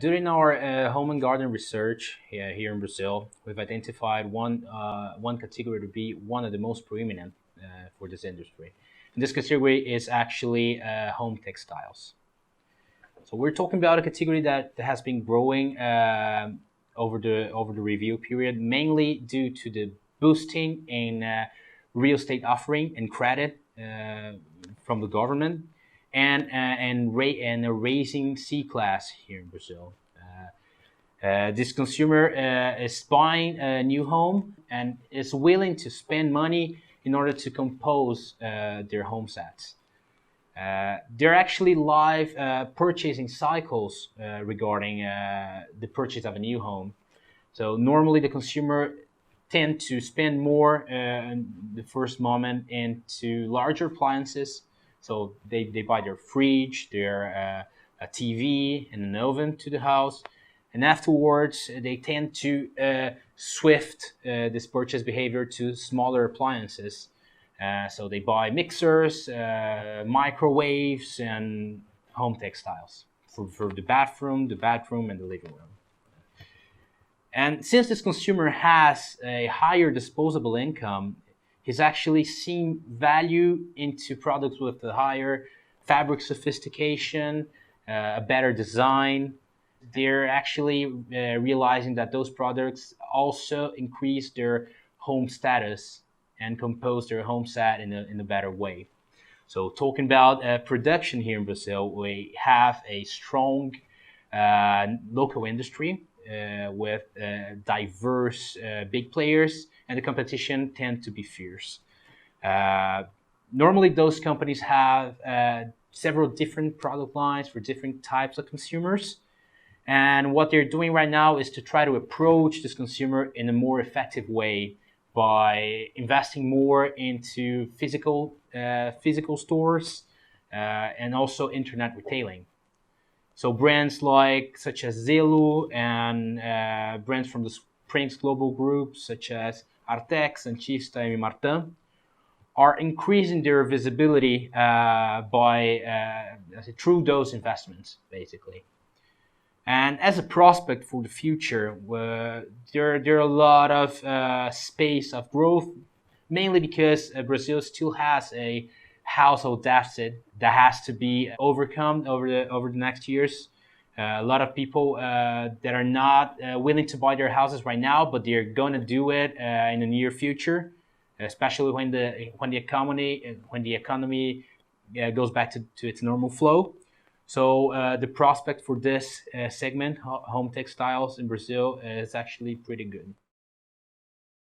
During our home and garden research here in Brazil, we've identified one category to be one of the most preeminent for this industry. And this category is actually home textiles. So we're talking about a category that has been growing over the review period, mainly due to the boosting in real estate offering and credit from the government, and a raising C class here in Brazil. This consumer is buying a new home and is willing to spend money in order to compose their home sets. There are actually live purchasing cycles regarding the purchase of a new home. So normally the consumer tend to spend more in the first moment into larger appliances. So they buy their fridge, their a TV and an oven to the house. And afterwards, they tend to swift this purchase behavior to smaller appliances. So they buy mixers, microwaves, and home textiles for the bathroom, and the living room. And since this consumer has a higher disposable income, he's actually seen value into products with a higher fabric sophistication, a better design. They're actually realizing that those products also increase their home status and compose their home set in a better way. So talking about production here in Brazil, we have a strong local industry with diverse big players, and the competition tend to be fierce. Normally, those companies have several different product lines for different types of consumers. And what they're doing right now is to try to approach this consumer in a more effective way by investing more into physical stores and also internet retailing. So brands such as Zelo and brands from the Springs Global Group, such as Artex and Chista and Martin, are increasing their visibility through those investments, basically. And as a prospect for the future, there are a lot of space of growth, mainly because Brazil still has a household deficit that has to be overcome over the next years. A lot of people that are not willing to buy their houses right now, but they're going to do it in the near future, especially when the economy goes back to its normal flow. So the prospect for this segment, home textiles in Brazil, is actually pretty good.